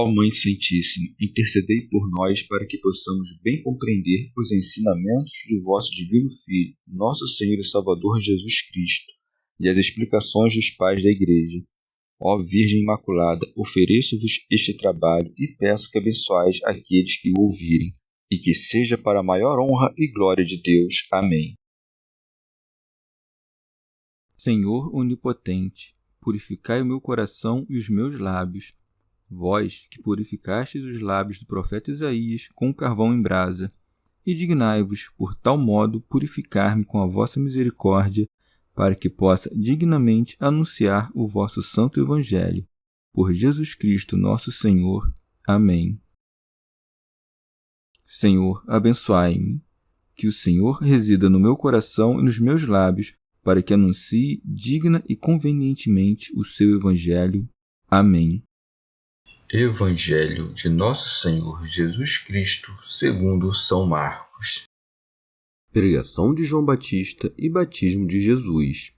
Ó Mãe Santíssima, intercedei por nós para que possamos bem compreender os ensinamentos de vosso Divino Filho, nosso Senhor e Salvador Jesus Cristo, e as explicações dos pais da Igreja. Ó Virgem Imaculada, ofereço-vos este trabalho e peço que abençoeis aqueles que o ouvirem, e que seja para a maior honra e glória de Deus. Amém. Senhor onipotente, purificai o meu coração e os meus lábios. Vós, que purificastes os lábios do profeta Isaías com carvão em brasa, e dignai-vos, por tal modo, purificar-me com a vossa misericórdia, para que possa dignamente anunciar o vosso santo Evangelho. Por Jesus Cristo nosso Senhor. Amém. Senhor, abençoai-me. Que o Senhor resida no meu coração e nos meus lábios, para que anuncie digna e convenientemente o seu Evangelho. Amém. Evangelho de Nosso Senhor Jesus Cristo, segundo São Marcos. Pregação de João Batista e batismo de Jesus.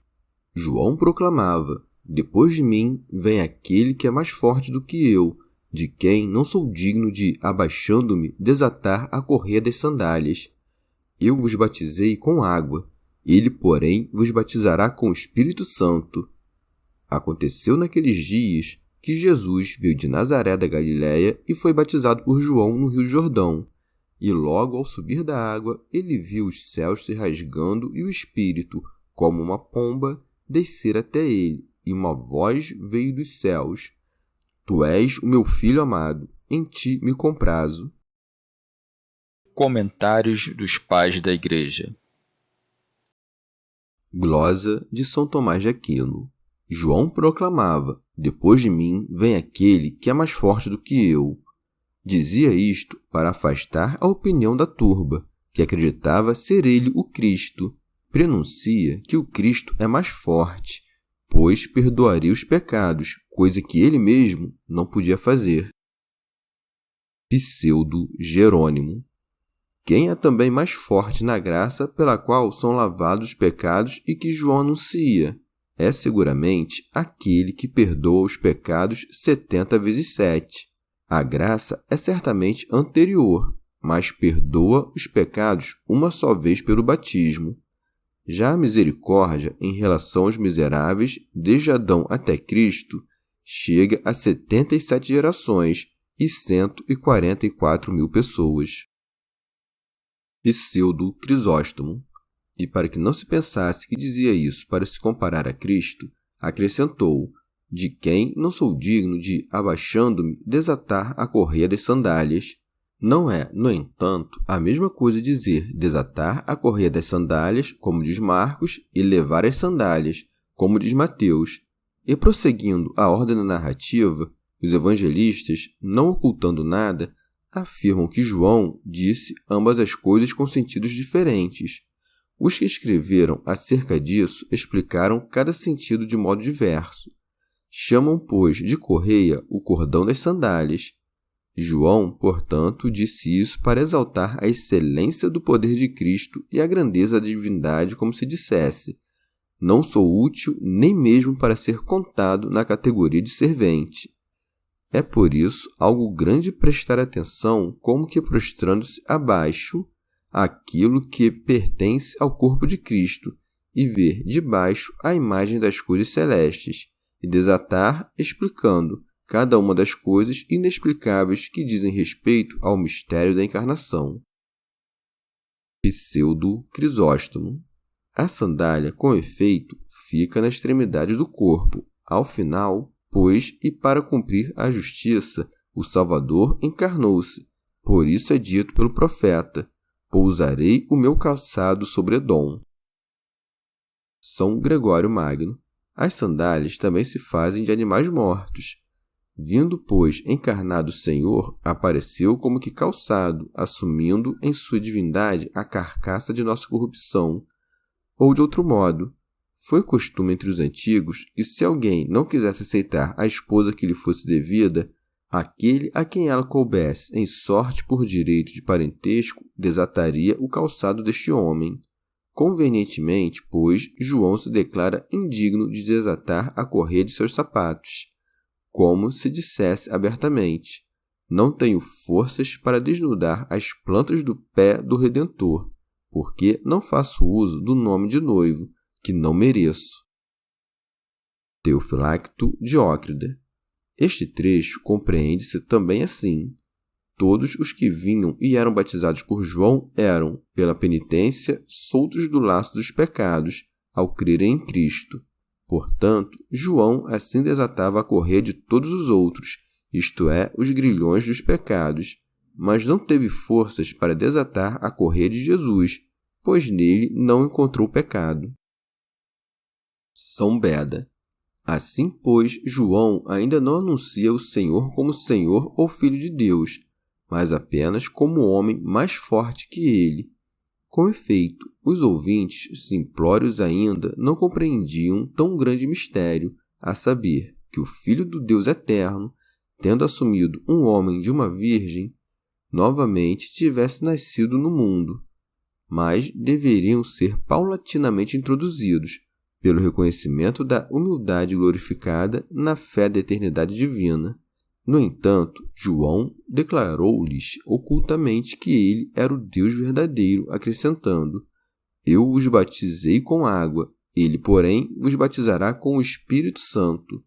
João proclamava: depois de mim vem aquele que é mais forte do que eu, de quem não sou digno de, abaixando-me, desatar a correia das sandálias. Eu vos batizei com água, ele, porém, vos batizará com o Espírito Santo. Aconteceu naqueles dias que Jesus veio de Nazaré da Galiléia e foi batizado por João no Rio Jordão. E logo ao subir da água, ele viu os céus se rasgando e o Espírito, como uma pomba, descer até ele, e uma voz veio dos céus: Tu és o meu Filho amado, em ti me comprazo. Comentários dos Pais da Igreja. Glosa de São Tomás de Aquino. João proclamava: depois de mim vem aquele que é mais forte do que eu. Dizia isto para afastar a opinião da turba, que acreditava ser ele o Cristo. Prenuncia que o Cristo é mais forte, pois perdoaria os pecados, coisa que ele mesmo não podia fazer. Pseudo Jerônimo. Quem é também mais forte na graça pela qual são lavados os pecados e que João anuncia? É seguramente aquele que perdoa os pecados 70 vezes 7. A graça é certamente anterior, mas perdoa os pecados uma só vez pelo batismo. Já a misericórdia em relação aos miseráveis, desde Adão até Cristo, chega a 77 gerações e 144 mil pessoas. Pseudo Crisóstomo. E para que não se pensasse que dizia isso para se comparar a Cristo, acrescentou: de quem não sou digno de, abaixando-me, desatar a correia das sandálias. Não é, no entanto, a mesma coisa dizer desatar a correia das sandálias, como diz Marcos, e levar as sandálias, como diz Mateus. E prosseguindo a ordem da narrativa, os evangelistas, não ocultando nada, afirmam que João disse ambas as coisas com sentidos diferentes. Os que escreveram acerca disso explicaram cada sentido de modo diverso. Chamam, pois, de correia o cordão das sandálias. João, portanto, disse isso para exaltar a excelência do poder de Cristo e a grandeza da divindade, como se dissesse: não sou útil nem mesmo para ser contado na categoria de servente. É por isso algo grande prestar atenção como que prostrando-se abaixo aquilo que pertence ao corpo de Cristo e ver de baixo a imagem das coisas celestes e desatar explicando cada uma das coisas inexplicáveis que dizem respeito ao mistério da encarnação. Pseudo Crisóstomo. A sandália, com efeito, fica na extremidade do corpo, ao final, pois, e para cumprir a justiça, o Salvador encarnou-se. Por isso é dito pelo profeta: pousarei o meu calçado sobre Edom. São Gregório Magno. As sandálias também se fazem de animais mortos. Vindo, pois, encarnado o Senhor, apareceu como que calçado, assumindo em sua divindade a carcaça de nossa corrupção. Ou de outro modo, foi costume entre os antigos que, se alguém não quisesse aceitar a esposa que lhe fosse devida, aquele a quem ela coubesse em sorte por direito de parentesco desataria o calçado deste homem. Convenientemente, pois, João se declara indigno de desatar a correia de seus sapatos, como se dissesse abertamente: não tenho forças para desnudar as plantas do pé do Redentor, porque não faço uso do nome de noivo, que não mereço. Teofilacto Diócrida. Este trecho compreende-se também assim: todos os que vinham e eram batizados por João eram, pela penitência, soltos do laço dos pecados, ao crerem em Cristo. Portanto, João assim desatava a correia de todos os outros, isto é, os grilhões dos pecados, mas não teve forças para desatar a correia de Jesus, pois nele não encontrou pecado. São Beda. Assim, pois, João ainda não anuncia o Senhor como Senhor ou Filho de Deus, mas apenas como homem mais forte que ele. Com efeito, os ouvintes, simplórios ainda, não compreendiam tão grande mistério, a saber, que o Filho do Deus Eterno, tendo assumido um homem de uma virgem, novamente tivesse nascido no mundo, mas deveriam ser paulatinamente introduzidos, pelo reconhecimento da humildade glorificada na fé da eternidade divina. No entanto, João declarou-lhes ocultamente que ele era o Deus verdadeiro, acrescentando: Eu os batizei com água, ele, porém, vos batizará com o Espírito Santo.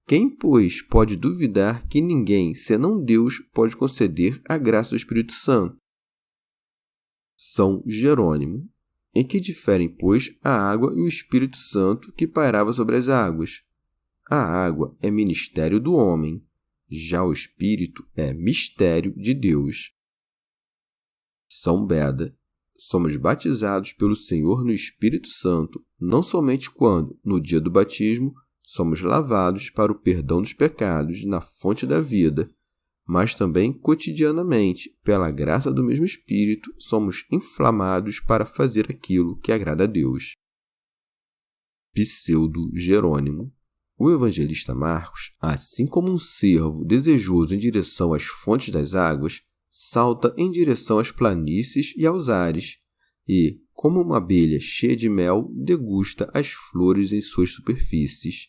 Quem, pois, pode duvidar que ninguém, senão Deus, pode conceder a graça do Espírito Santo? São Jerônimo. Em que diferem, pois, a água e o Espírito Santo que pairava sobre as águas? A água é ministério do homem, já o Espírito é mistério de Deus. São Beda. Somos batizados pelo Senhor no Espírito Santo, não somente quando, no dia do batismo, somos lavados para o perdão dos pecados na fonte da vida, mas também cotidianamente, pela graça do mesmo Espírito, somos inflamados para fazer aquilo que agrada a Deus. Pseudo Jerônimo. O evangelista Marcos, assim como um cervo desejoso em direção às fontes das águas, salta em direção às planícies e aos ares, e, como uma abelha cheia de mel, degusta as flores em suas superfícies.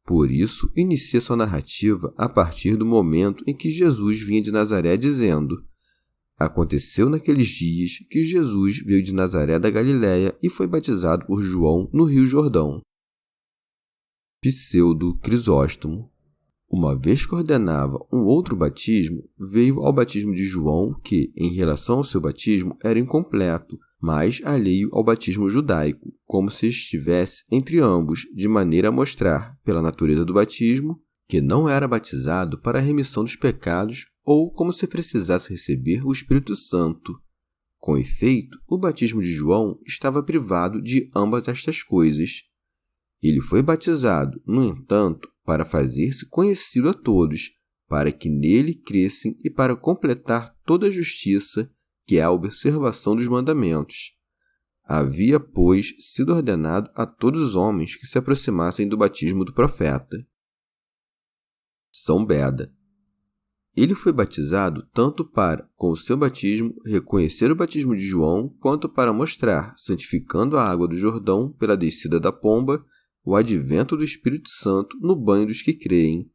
Por isso, inicia sua narrativa a partir do momento em que Jesus vinha de Nazaré, dizendo: Aconteceu naqueles dias que Jesus veio de Nazaré da Galiléia e foi batizado por João no Rio Jordão. Pseudo Crisóstomo. Uma vez que ordenava um outro batismo, veio ao batismo de João, que, em relação ao seu batismo, era incompleto, mas alheio ao batismo judaico, como se estivesse entre ambos, de maneira a mostrar, pela natureza do batismo, que não era batizado para a remissão dos pecados ou como se precisasse receber o Espírito Santo. Com efeito, o batismo de João estava privado de ambas estas coisas. Ele foi batizado, no entanto, para fazer-se conhecido a todos, para que nele crescem e para completar toda a justiça, que é a observação dos mandamentos. Havia, pois, sido ordenado a todos os homens que se aproximassem do batismo do profeta. São Beda. Ele foi batizado tanto para, com o seu batismo, reconhecer o batismo de João, quanto para mostrar, santificando a água do Jordão pela descida da pomba, o advento do Espírito Santo no banho dos que creem.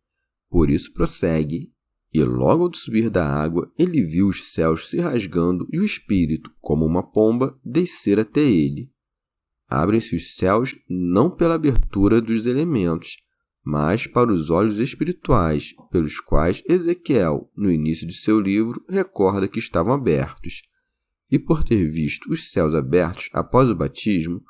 Por isso prossegue: E logo ao subir da água, ele viu os céus se rasgando e o Espírito, como uma pomba, descer até ele. Abrem-se os céus não pela abertura dos elementos, mas para os olhos espirituais, pelos quais Ezequiel, no início de seu livro, recorda que estavam abertos. E por ter visto os céus abertos após o batismo,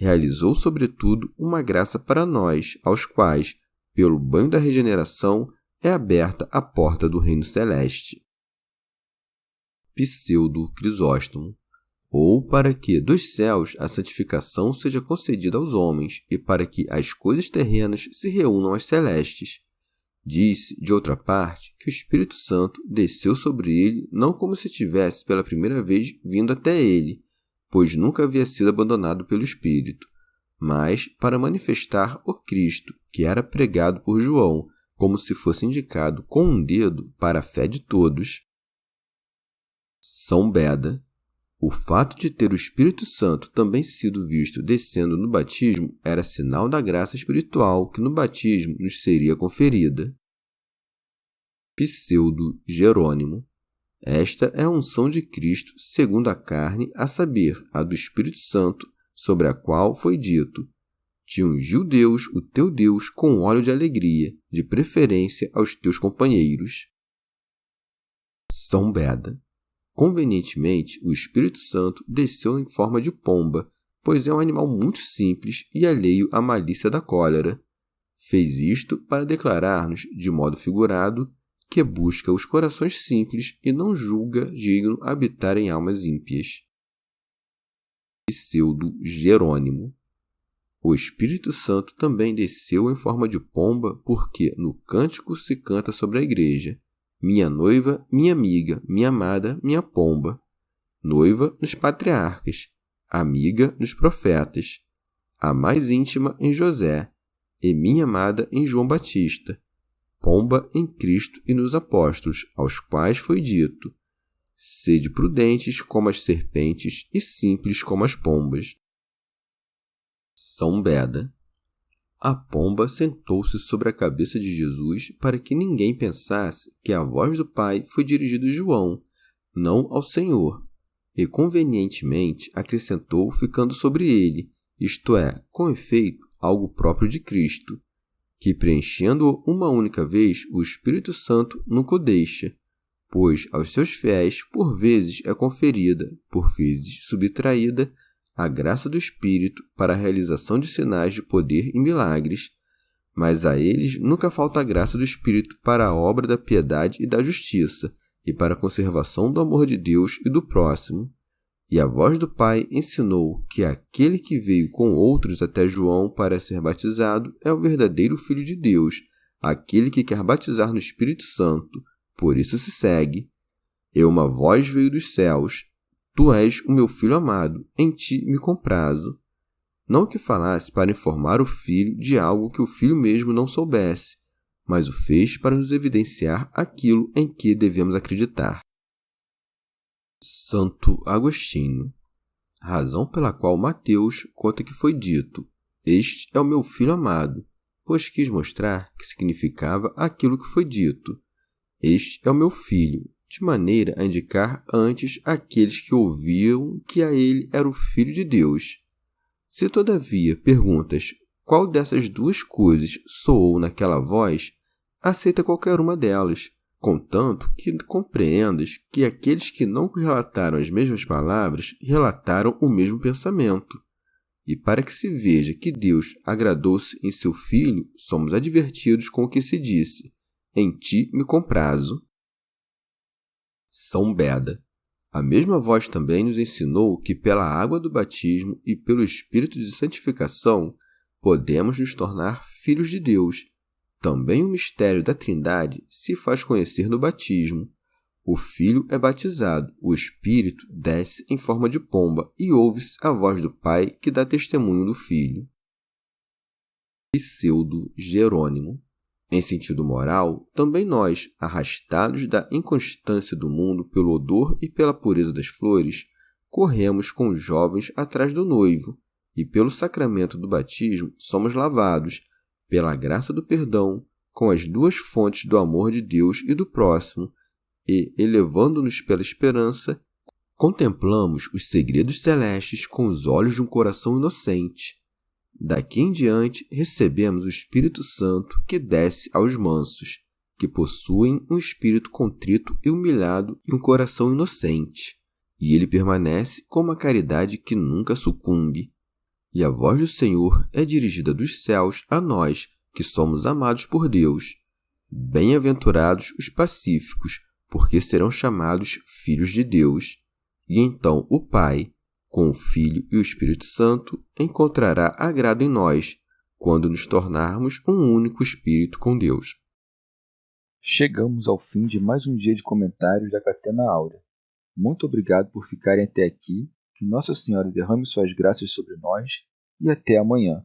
realizou, sobretudo, uma graça para nós, aos quais, pelo banho da regeneração, é aberta a porta do reino celeste. Pseudo Crisóstomo. Ou para que dos céus a santificação seja concedida aos homens, e para que as coisas terrenas se reúnam às celestes. Disse, de outra parte, que o Espírito Santo desceu sobre ele não como se tivesse pela primeira vez vindo até ele, pois nunca havia sido abandonado pelo Espírito, mas para manifestar o Cristo, que era pregado por João, como se fosse indicado com um dedo para a fé de todos. São Beda. O fato de ter o Espírito Santo também sido visto descendo no batismo era sinal da graça espiritual que no batismo nos seria conferida. Pseudo-Jerônimo. Esta é a unção de Cristo segundo a carne, a saber, a do Espírito Santo, sobre a qual foi dito: te ungiu Deus, o teu Deus, com óleo de alegria, de preferência aos teus companheiros. São Beda. Convenientemente, o Espírito Santo desceu em forma de pomba, pois é um animal muito simples e alheio à malícia da cólera. Fez isto para declarar-nos, de modo figurado, que busca os corações simples e não julga digno habitar em almas ímpias. Pseudo-Jerônimo. O Espírito Santo também desceu em forma de pomba, porque no cântico se canta sobre a igreja: minha noiva, minha amiga, minha amada, minha pomba. Noiva nos patriarcas, amiga nos profetas, a mais íntima em José, e minha amada em João Batista, pomba em Cristo e nos apóstolos, aos quais foi dito: sede prudentes como as serpentes e simples como as pombas. São Beda. A pomba sentou-se sobre a cabeça de Jesus para que ninguém pensasse que a voz do Pai foi dirigida a João, não ao Senhor, e convenientemente acrescentou ficando sobre ele, isto é, com efeito, algo próprio de Cristo, que preenchendo-o uma única vez, o Espírito Santo nunca o deixa, pois aos seus fiéis por vezes é conferida, por vezes subtraída, a graça do Espírito para a realização de sinais de poder e milagres, mas a eles nunca falta a graça do Espírito para a obra da piedade e da justiça, e para a conservação do amor de Deus e do próximo. E a voz do Pai ensinou que aquele que veio com outros até João para ser batizado é o verdadeiro Filho de Deus, aquele que quer batizar no Espírito Santo. Por isso se segue: e uma voz veio dos céus: tu és o meu Filho amado, em ti me comprazo. Não que falasse para informar o Filho de algo que o Filho mesmo não soubesse, mas o fez para nos evidenciar aquilo em que devemos acreditar. Santo Agostinho. Razão pela qual Mateus conta que foi dito: este é o meu Filho amado, pois quis mostrar que significava aquilo que foi dito: este é o meu Filho, de maneira a indicar antes aqueles que ouviam que a ele era o Filho de Deus. Se, todavia, perguntas qual dessas duas coisas soou naquela voz, aceita qualquer uma delas, contanto que compreendas que aqueles que não relataram as mesmas palavras relataram o mesmo pensamento. E para que se veja que Deus agradou-se em seu Filho, somos advertidos com o que se disse: em ti me comprazo. São Beda. A mesma voz também nos ensinou que pela água do batismo e pelo Espírito de santificação podemos nos tornar filhos de Deus. Também o mistério da Trindade se faz conhecer no batismo. O Filho é batizado, o Espírito desce em forma de pomba e ouve-se a voz do Pai que dá testemunho do Filho. Pseudo-Jerônimo. Em sentido moral, também nós, arrastados da inconstância do mundo pelo odor e pela pureza das flores, corremos com os jovens atrás do noivo, e pelo sacramento do batismo somos lavados, pela graça do perdão, com as duas fontes do amor de Deus e do próximo, e, elevando-nos pela esperança, contemplamos os segredos celestes com os olhos de um coração inocente. Daqui em diante recebemos o Espírito Santo que desce aos mansos, que possuem um espírito contrito e humilhado e um coração inocente, e ele permanece com uma caridade que nunca sucumbe. E a voz do Senhor é dirigida dos céus a nós, que somos amados por Deus. Bem-aventurados os pacíficos, porque serão chamados filhos de Deus. E então o Pai, com o Filho e o Espírito Santo, encontrará agrado em nós, quando nos tornarmos um único Espírito com Deus. Chegamos ao fim de mais um dia de comentários da Catena Áurea. Muito obrigado por ficarem até aqui, que Nossa Senhora derrame suas graças sobre nós, e até amanhã.